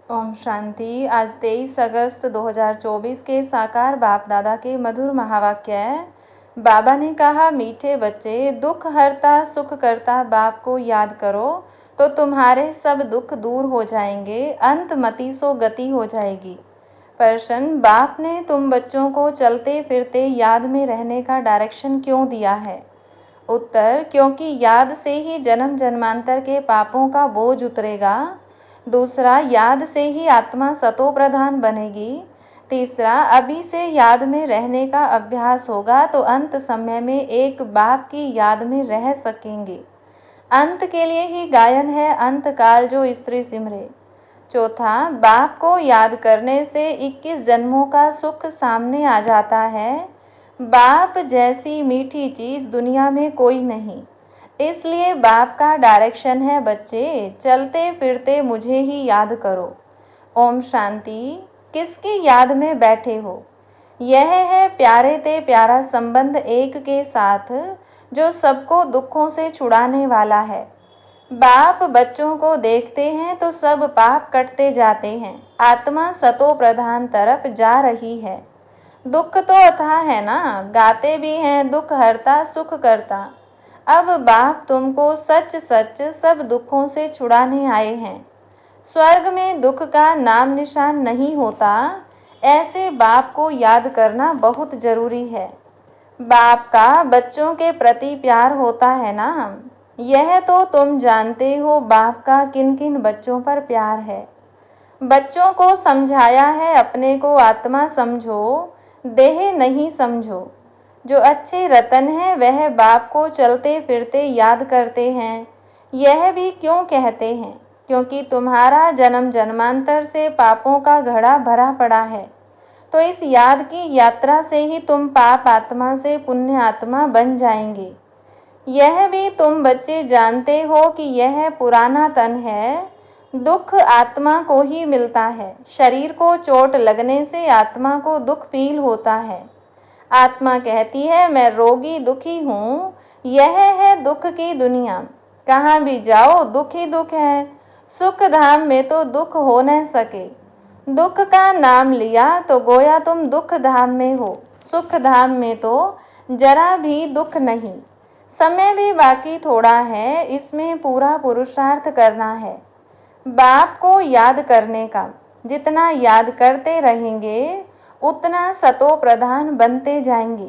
ओम शांति। आज 23 अगस्त 2024 के साकार बाप दादा के मधुर महावाक्य है। बाबा ने कहा, मीठे बच्चे, दुख हरता सुख करता बाप को याद करो तो तुम्हारे सब दुख दूर हो जाएंगे, अंत मति सो गति हो जाएगी। प्रश्न, बाप ने तुम बच्चों को चलते फिरते याद में रहने का डायरेक्शन क्यों दिया है? उत्तर, क्योंकि याद से ही जन्म जन्मांतर के पापों का बोझ उतरेगा। दूसरा, याद से ही आत्मा सतो प्रधान बनेगी। तीसरा, अभी से याद में रहने का अभ्यास होगा तो अंत समय में एक बाप की याद में रह सकेंगे। अंत के लिए ही गायन है, अंत काल जो स्त्री सिमरे। चौथा, बाप को याद करने से 21 जन्मों का सुख सामने आ जाता है। बाप जैसी मीठी चीज़ दुनिया में कोई नहीं, इसलिए बाप का डायरेक्शन है, बच्चे चलते फिरते मुझे ही याद करो। ओम शांति। किसकी याद में बैठे हो? यह है प्यारे ते प्यारा संबंध एक के साथ जो सबको दुखों से छुड़ाने वाला है। बाप बच्चों को देखते हैं तो सब पाप कटते जाते हैं, आत्मा सतो प्रधान तरफ जा रही है। दुख तो अथाह है ना, गाते भी हैं, दुख हरता सुख करता। अब बाप तुमको सच सच सब दुखों से छुड़ाने आए हैं। स्वर्ग में दुख का नाम निशान नहीं होता, ऐसे बाप को याद करना बहुत जरूरी है। बाप का बच्चों के प्रति प्यार होता है ना, यह तो तुम जानते हो बाप का किन किन बच्चों पर प्यार है। बच्चों को समझाया है, अपने को आत्मा समझो, देह नहीं समझो। जो अच्छे रतन हैं वह बाप को चलते फिरते याद करते हैं। यह भी क्यों कहते हैं? क्योंकि तुम्हारा जन्म जन्मांतर से पापों का घड़ा भरा पड़ा है, तो इस याद की यात्रा से ही तुम पाप आत्मा से पुण्य आत्मा बन जाएंगे। यह भी तुम बच्चे जानते हो कि यह पुराना तन है, दुख आत्मा को ही मिलता है। शरीर को चोट लगने से आत्मा को दुख फील होता है। आत्मा कहती है, मैं रोगी दुखी हूँ। यह है दुख की दुनिया, कहाँ भी जाओ दुख ही दुख है। सुख धाम में तो दुख हो न सके। दुख का नाम लिया तो गोया तुम दुख धाम में हो, सुख धाम में तो जरा भी दुख नहीं। समय भी बाकी थोड़ा है, इसमें पूरा पुरुषार्थ करना है बाप को याद करने का। जितना याद करते रहेंगे उतना सतो प्रधान बनते जाएंगे।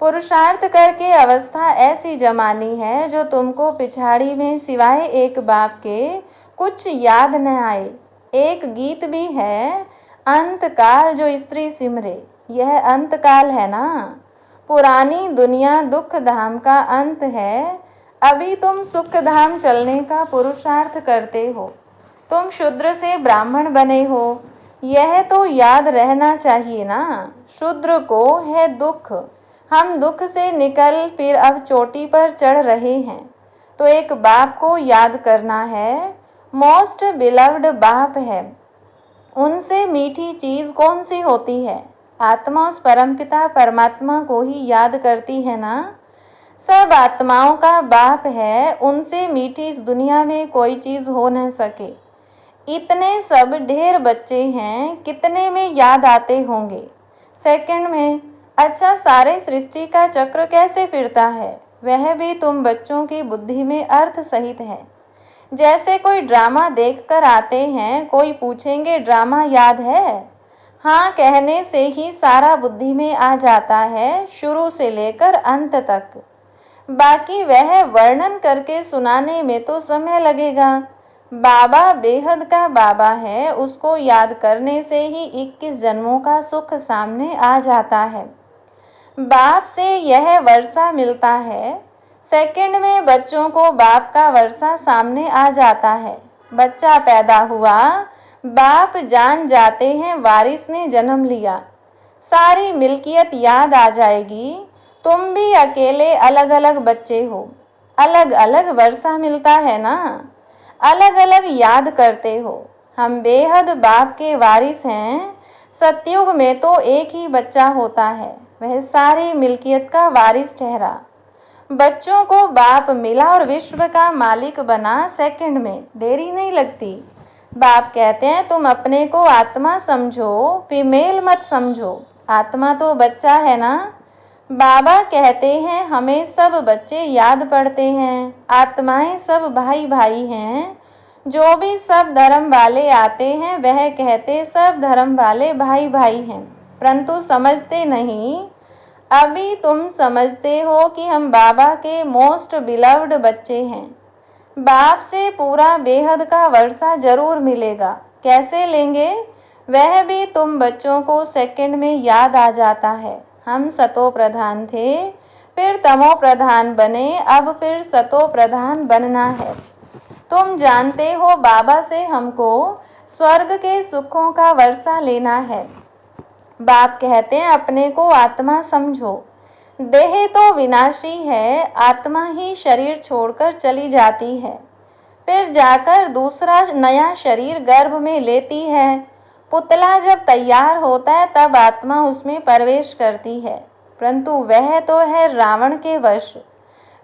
पुरुषार्थ करके अवस्था ऐसी जमानी है जो तुमको पिछाड़ी में सिवाय एक बाप के कुछ याद न आए। एक गीत भी है, अंत काल जो स्त्री सिमरे। यह अंत काल है ना, पुरानी दुनिया दुख धाम का अंत है। अभी तुम सुख धाम चलने का पुरुषार्थ करते हो। तुम शूद्र से ब्राह्मण बने हो, यह तो याद रहना चाहिए ना। शूद्र को है दुख, हम दुख से निकल फिर अब चोटी पर चढ़ रहे हैं, तो एक बाप को याद करना है। मोस्ट बिलव्ड बाप है, उनसे मीठी चीज़ कौन सी होती है? आत्मा उस परमपिता परमात्मा को ही याद करती है ना। सब आत्माओं का बाप है, उनसे मीठी इस दुनिया में कोई चीज़ हो न सके। इतने सब ढेर बच्चे हैं, कितने में याद आते होंगे? सेकंड में। अच्छा, सारे सृष्टि का चक्र कैसे फिरता है? वह भी तुम बच्चों की बुद्धि में अर्थ सहित है। जैसे कोई ड्रामा देखकर आते हैं, कोई पूछेंगे ड्रामा याद है? हाँ कहने से ही सारा बुद्धि में आ जाता है, शुरू से लेकर अंत तक। बाकी वह वर्णन करके सुनाने में तो समय लगेगा। बाबा बेहद का बाबा है, उसको याद करने से ही 21 जन्मों का सुख सामने आ जाता है। बाप से यह वर्षा मिलता है। सेकंड में बच्चों को बाप का वर्षा सामने आ जाता है। बच्चा पैदा हुआ, बाप जान जाते हैं वारिस ने जन्म लिया। सारी मिल्कियत याद आ जाएगी। तुम भी अकेले अलग अलग बच्चे हो, अलग अलग वर्षा मिलता है ना, अलग अलग याद करते हो। हम बेहद बाप के वारिस हैं। सतयुग में तो एक ही बच्चा होता है, वह सारी मिल्कियत का वारिस ठहरा। बच्चों को बाप मिला और विश्व का मालिक बना। सेकंड में देरी नहीं लगती। बाप कहते हैं तुम अपने को आत्मा समझो, फीमेल मत समझो। आत्मा तो बच्चा है ना। बाबा कहते हैं हमें सब बच्चे याद पड़ते हैं, आत्माएं सब भाई भाई हैं। जो भी सब धर्म वाले आते हैं वह कहते सब धर्म वाले भाई भाई हैं, परंतु समझते नहीं। अभी तुम समझते हो कि हम बाबा के मोस्ट बिलव्ड बच्चे हैं। बाप से पूरा बेहद का वर्षा जरूर मिलेगा। कैसे लेंगे? वह भी तुम बच्चों को सेकंड में याद आ जाता है। हम सतो प्रधान थे, फिर तमो प्रधान बने, अब फिर सतो प्रधान बनना है। तुम जानते हो बाबा से हमको स्वर्ग के सुखों का वर्षा लेना है। बाप कहते हैं अपने को आत्मा समझो। देह तो विनाशी है, आत्मा ही शरीर छोड़कर चली जाती है, फिर जाकर दूसरा नया शरीर गर्भ में लेती है। पुतला जब तैयार होता है तब आत्मा उसमें प्रवेश करती है, परंतु वह तो है रावण के वश,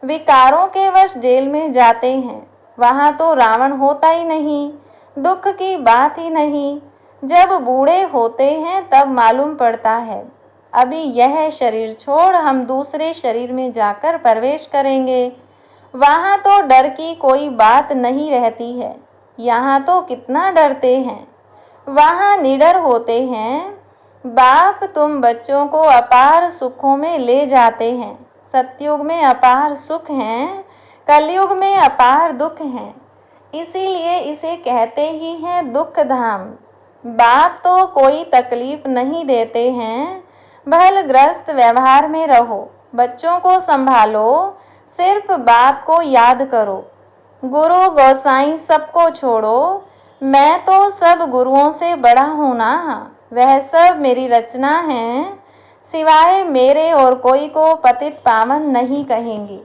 विकारों के वश जेल में जाते हैं। वहाँ तो रावण होता ही नहीं, दुख की बात ही नहीं। जब बूढ़े होते हैं तब मालूम पड़ता है। अभी यह शरीर छोड़ हम दूसरे शरीर में जाकर प्रवेश करेंगे। वहाँ तो डर की कोई बात नहीं रहती है। यहाँ तो कितना डरते हैं, वहाँ निडर होते हैं। बाप तुम बच्चों को अपार सुखों में ले जाते हैं। सतयुग में अपार सुख हैं, कलयुग में अपार दुख हैं, इसीलिए इसे कहते ही हैं दुख धाम। बाप तो कोई तकलीफ नहीं देते हैं। भलग्रस्त व्यवहार में रहो, बच्चों को संभालो, सिर्फ बाप को याद करो। गुरु गोसाई सबको छोड़ो। मैं तो सब गुरुओं से बड़ा हूँ ना, वह सब मेरी रचना है। सिवाय मेरे और कोई को पतित पावन नहीं कहेंगे।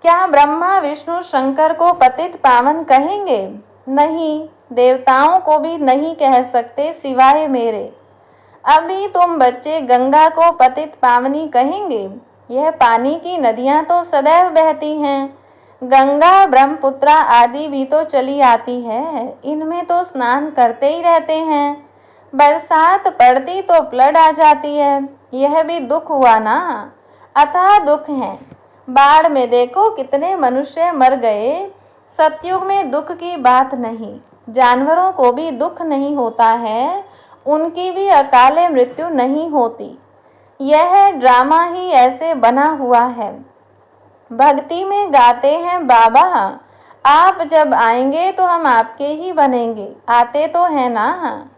क्या ब्रह्मा विष्णु शंकर को पतित पावन कहेंगे? नहीं, देवताओं को भी नहीं कह सकते सिवाय मेरे। अभी तुम बच्चे गंगा को पतित पावनी कहेंगे? यह पानी की नदियां तो सदैव बहती हैं। गंगा ब्रह्मपुत्रा आदि भी तो चली आती है, इनमें तो स्नान करते ही रहते हैं। बरसात पड़ती तो फ्लड आ जाती है, यह भी दुख हुआ ना, अतः दुख है। बाढ़ में देखो कितने मनुष्य मर गए। सतयुग में दुख की बात नहीं। जानवरों को भी दुख नहीं होता है, उनकी भी अकाले मृत्यु नहीं होती। यह ड्रामा ही ऐसे बना हुआ है। भक्ति में गाते हैं बाबा आप जब आएंगे तो हम आपके ही बनेंगे। आते तो है ना।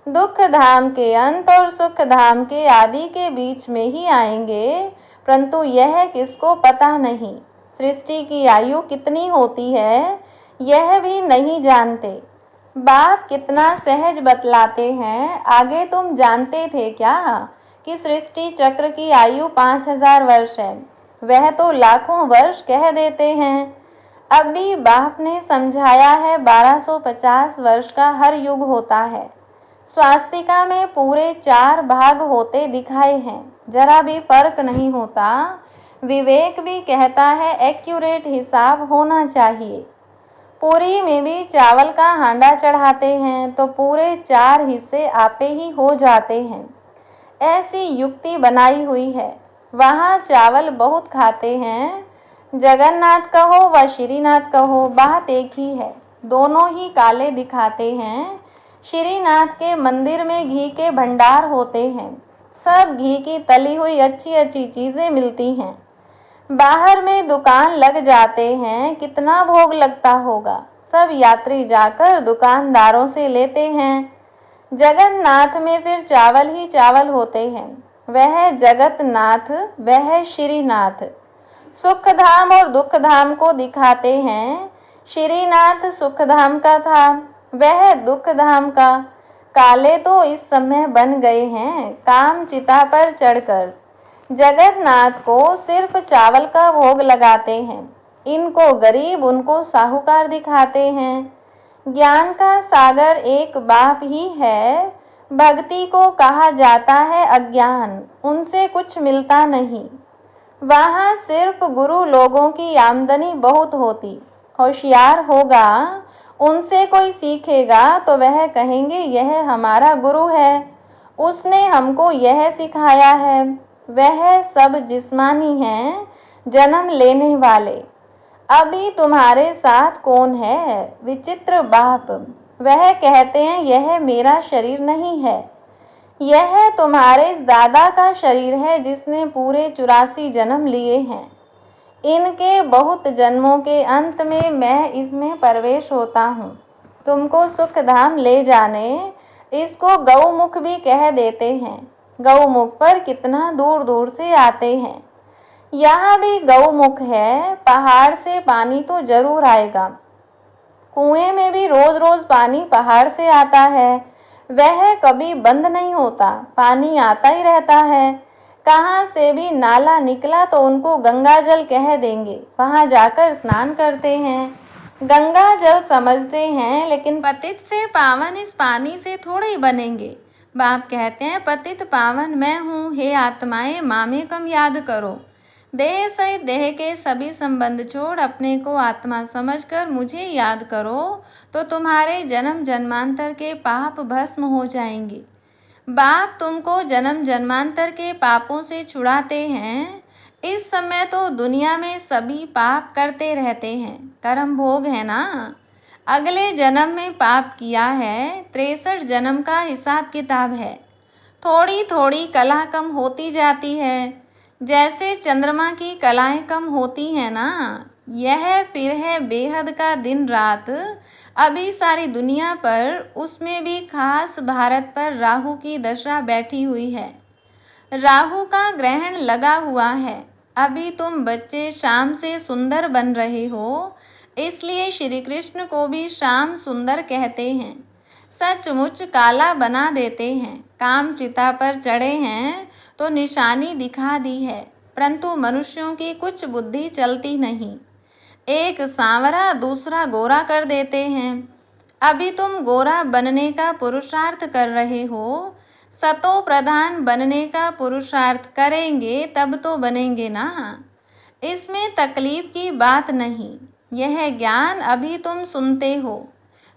दुख धाम के अंत और सुख धाम के आदि के बीच में ही आएंगे, परंतु यह किसको पता नहीं। सृष्टि की आयु कितनी होती है यह भी नहीं जानते। बाप कितना सहज बतलाते हैं। आगे तुम जानते थे क्या कि सृष्टि चक्र की आयु 5000 वर्ष है? वह तो लाखों वर्ष कह देते हैं। अभी बाप ने समझाया है 1250 वर्ष का हर युग होता है। स्वास्तिका में पूरे 4 भाग होते दिखाए हैं, जरा भी फर्क नहीं होता। विवेक भी कहता है एक्यूरेट हिसाब होना चाहिए। पूरी में भी चावल का हांडा चढ़ाते हैं तो पूरे 4 हिस्से आपे ही हो जाते हैं। ऐसी युक्ति बनाई हुई है। वहाँ चावल बहुत खाते हैं। जगन्नाथ कहो व श्रीनाथ कहो, बात एक ही है, दोनों ही काले दिखाते हैं। श्रीनाथ के मंदिर में घी के भंडार होते हैं, सब घी की तली हुई अच्छी अच्छी चीज़ें मिलती हैं। बाहर में दुकान लग जाते हैं, कितना भोग लगता होगा। सब यात्री जाकर दुकानदारों से लेते हैं। जगन्नाथ में फिर चावल ही चावल होते हैं। वह जगतनाथ, वह श्रीनाथ। सुख धाम और दुख धाम को दिखाते हैं। श्रीनाथ सुख धाम का था, वह दुख धाम का। काले तो इस समय बन गए हैं काम चिता पर चढ़कर। जगन्नाथ को सिर्फ चावल का भोग लगाते हैं। इनको गरीब उनको साहूकार दिखाते हैं। ज्ञान का सागर एक बाप ही है। भक्ति को कहा जाता है अज्ञान, उनसे कुछ मिलता नहीं। वहाँ सिर्फ गुरु लोगों की आमदनी बहुत होती। होशियार होगा उनसे कोई सीखेगा तो वह कहेंगे यह हमारा गुरु है, उसने हमको यह सिखाया है। वह सब जिस्मानी हैं, जन्म लेने वाले। अभी तुम्हारे साथ कौन है? विचित्र बाप। वह कहते हैं यह मेरा शरीर नहीं है, यह तुम्हारे इस दादा का शरीर है जिसने पूरे 84 जन्म लिए हैं। इनके बहुत जन्मों के अंत में मैं इसमें प्रवेश होता हूँ। तुमको सुख धाम ले जाने, इसको गौमुख भी कह देते हैं। गौमुख पर कितना दूर दूर से आते हैं। यहाँ भी गौमुख है। पहाड़ से पानी तो जरूर आएगा। कुएं में भी रोज रोज पानी पहाड़ से आता है, वह कभी बंद नहीं होता, पानी आता ही रहता है। कहाँ से भी नाला निकला तो उनको गंगा जल कह देंगे, वहाँ जाकर स्नान करते हैं। गंगा जल समझते हैं, लेकिन पतित से पावन इस पानी से थोड़े ही बनेंगे। बाप कहते हैं पतित पावन मैं हूँ, हे आत्माएं मामे कम याद करो। देह सहित देह के सभी संबंध छोड़ अपने को आत्मा समझकर मुझे याद करो तो तुम्हारे जन्म जन्मांतर के पाप भस्म हो जाएंगे। बाप तुमको जन्म जन्मांतर के पापों से छुड़ाते हैं। इस समय तो दुनिया में सभी पाप करते रहते हैं, कर्म भोग है ना। अगले जन्म में पाप किया है, 63 जन्म का हिसाब किताब है। थोड़ी थोड़ी कला कम होती जाती है, जैसे चंद्रमा की कलाएं कम होती हैं ना। यह फिर है बेहद का दिन रात। अभी सारी दुनिया पर, उसमें भी खास भारत पर राहु की दशा बैठी हुई है। राहु का ग्रहण लगा हुआ है। अभी तुम बच्चे शाम से सुंदर बन रहे हो, इसलिए श्री कृष्ण को भी शाम सुंदर कहते हैं। सचमुच काला बना देते हैं। काम चिता पर चढ़े हैं तो निशानी दिखा दी है, परंतु मनुष्यों की कुछ बुद्धि चलती नहीं। एक सांवरा दूसरा गोरा कर देते हैं। अभी तुम गोरा बनने का पुरुषार्थ कर रहे हो, सतो प्रधान बनने का पुरुषार्थ करेंगे तब तो बनेंगे ना। इसमें तकलीफ की बात नहीं। यह ज्ञान अभी तुम सुनते हो,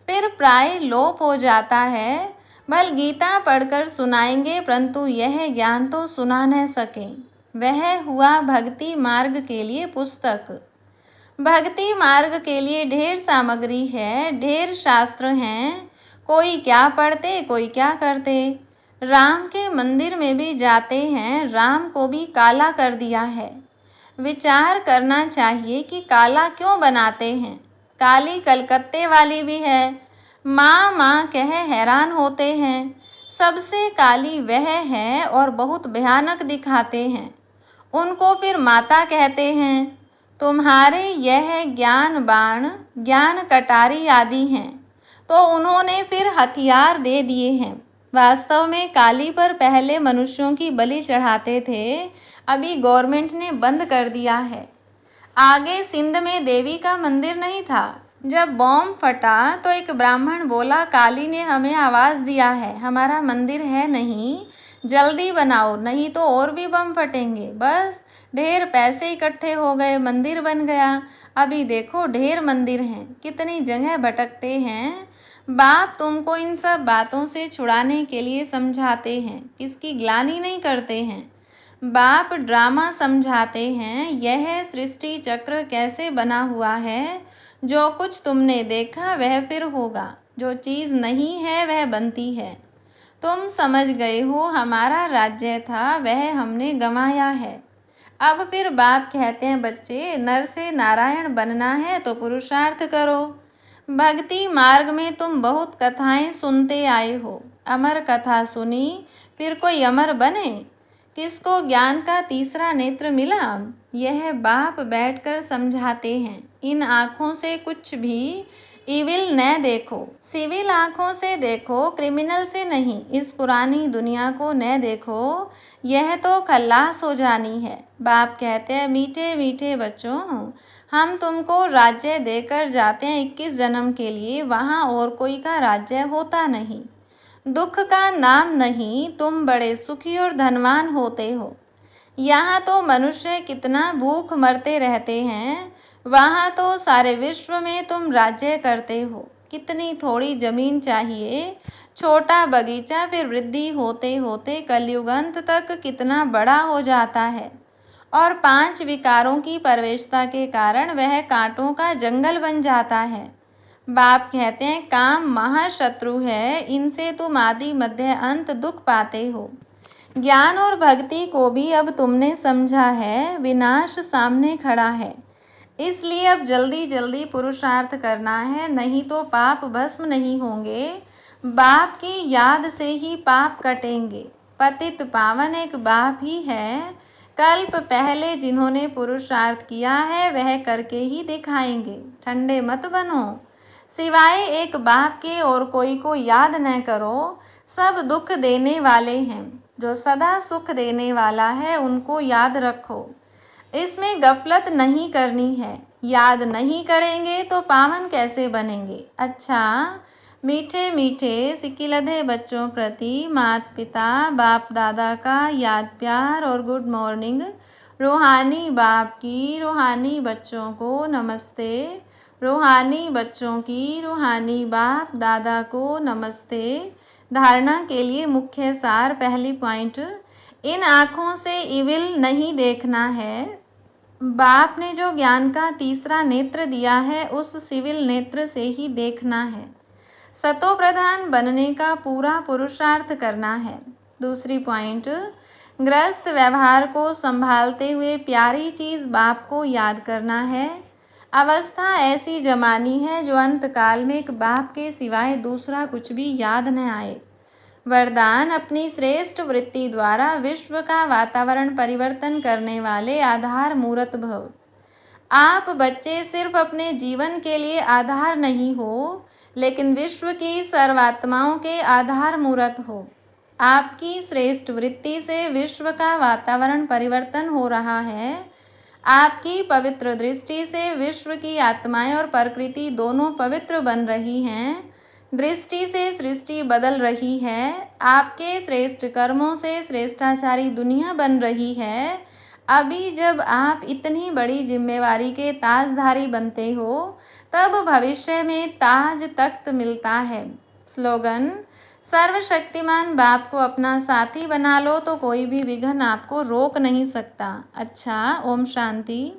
फिर प्राय लोप हो जाता है। भल गीता पढ़कर सुनाएंगे, परंतु यह ज्ञान तो सुना न सके। वह हुआ भक्ति मार्ग के लिए पुस्तक। भक्ति मार्ग के लिए ढेर सामग्री है, ढेर शास्त्र हैं। कोई क्या पढ़ते, कोई क्या करते। राम के मंदिर में भी जाते हैं, राम को भी काला कर दिया है। विचार करना चाहिए कि काला क्यों बनाते हैं। काली कलकत्ते वाली भी है, माँ माँ कह हैरान होते हैं। सबसे काली वह है और बहुत भयानक दिखाते हैं, उनको फिर माता कहते हैं। तुम्हारे यह ज्ञान बाण, ज्ञान कटारी आदि हैं, तो उन्होंने फिर हथियार दे दिए हैं। वास्तव में काली पर पहले मनुष्यों की बलि चढ़ाते थे, अभी गवर्नमेंट ने बंद कर दिया है। आगे सिंध में देवी का मंदिर नहीं था। जब बॉम्ब फटा तो एक ब्राह्मण बोला काली ने हमें आवाज़ दिया है, हमारा मंदिर है नहीं, जल्दी बनाओ नहीं तो और भी बम फटेंगे। बस ढेर पैसे इकट्ठे हो गए, मंदिर बन गया। अभी देखो ढेर मंदिर हैं, कितनी जगह भटकते हैं। बाप तुमको इन सब बातों से छुड़ाने के लिए समझाते हैं, किसकी ग्लानि नहीं करते हैं। बाप ड्रामा समझाते हैं। यह सृष्टि चक्र कैसे बना हुआ है। जो कुछ तुमने देखा वह फिर होगा, जो चीज़ नहीं है वह बनती है। तुम समझ गए हो हमारा राज्य था, वह हमने गंवाया है। अब फिर बाप कहते हैं बच्चे, नर से नारायण बनना है तो पुरुषार्थ करो। भक्ति मार्ग में तुम बहुत कथाएं सुनते आए हो। अमर कथा सुनी, फिर कोई अमर बने। किसको ज्ञान का तीसरा नेत्र मिला, यह बाप बैठकर समझाते हैं। इन आँखों से कुछ भी इविल न देखो, सिविल आँखों से देखो, क्रिमिनल से नहीं। इस पुरानी दुनिया को न देखो, यह तो खल्लास हो जानी है। बाप कहते हैं मीठे मीठे बच्चों, हम तुमको राज्य देकर जाते हैं 21 जन्म के लिए, वहाँ और कोई का राज्य होता नहीं। दुख का नाम नहीं, तुम बड़े सुखी और धनवान होते हो। यहाँ तो मनुष्य कितना भूख मरते रहते हैं, वहाँ तो सारे विश्व में तुम राज्य करते हो। कितनी थोड़ी जमीन चाहिए, छोटा बगीचा फिर वृद्धि होते होते कलयुग अंत तक कितना बड़ा हो जाता है। और 5 विकारों की प्रवेशता के कारण वह कांटों का जंगल बन जाता है। बाप कहते हैं, काम महाशत्रु है, इनसे तुम आदि मध्य अंत दुख पाते हो। ज्ञान और भक्ति को भी अब तुमने समझा है, विनाश सामने खड़ा है, इसलिए अब जल्दी जल्दी पुरुषार्थ करना है, नहीं तो पाप भस्म नहीं होंगे। बाप की याद से ही पाप कटेंगे। पतित पावन एक बाप ही है। कल्प पहले जिन्होंने पुरुषार्थ किया है वह करके ही दिखाएंगे। ठंडे मत बनो, सिवाय एक बाप के और कोई को याद न करो। सब दुख देने वाले हैं, जो सदा सुख देने वाला है उनको याद रखो। इसमें गफलत नहीं करनी है। याद नहीं करेंगे तो पावन कैसे बनेंगे। अच्छा, मीठे मीठे सिकिलधे बच्चों प्रति माता पिता बाप दादा का याद प्यार और गुड मॉर्निंग। रूहानी बाप की रूहानी बच्चों को नमस्ते। रूहानी बच्चों की रूहानी बाप दादा को नमस्ते। धारणा के लिए मुख्य सार। पहली पॉइंट, इन आँखों से इविल नहीं देखना है। बाप ने जो ज्ञान का तीसरा नेत्र दिया है उस सिविल नेत्र से ही देखना है। सतो प्रधान बनने का पूरा पुरुषार्थ करना है। दूसरी पॉइंट, ग्रस्त व्यवहार को संभालते हुए प्यारी चीज़ बाप को याद करना है। अवस्था ऐसी जमानी है जो अंतकाल में एक बाप के सिवाय दूसरा कुछ भी याद न आए। वरदान, अपनी श्रेष्ठ वृत्ति द्वारा विश्व का वातावरण परिवर्तन करने वाले आधार मूर्त भव। आप बच्चे सिर्फ अपने जीवन के लिए आधार नहीं हो, लेकिन विश्व की सर्वात्माओं के आधार मूर्त हो। आपकी श्रेष्ठ वृत्ति से विश्व का वातावरण परिवर्तन हो रहा है। आपकी पवित्र दृष्टि से विश्व की आत्माएं और प्रकृति दोनों पवित्र बन रही हैं। दृष्टि से सृष्टि बदल रही है। आपके श्रेष्ठ कर्मों से श्रेष्ठाचारी दुनिया बन रही है। अभी जब आप इतनी बड़ी जिम्मेवारी के ताजधारी बनते हो, तब भविष्य में ताज तख्त मिलता है। स्लोगन, सर्वशक्तिमान बाप को अपना साथी बना लो तो कोई भी विघ्न आपको रोक नहीं सकता। अच्छा, ओम शांति।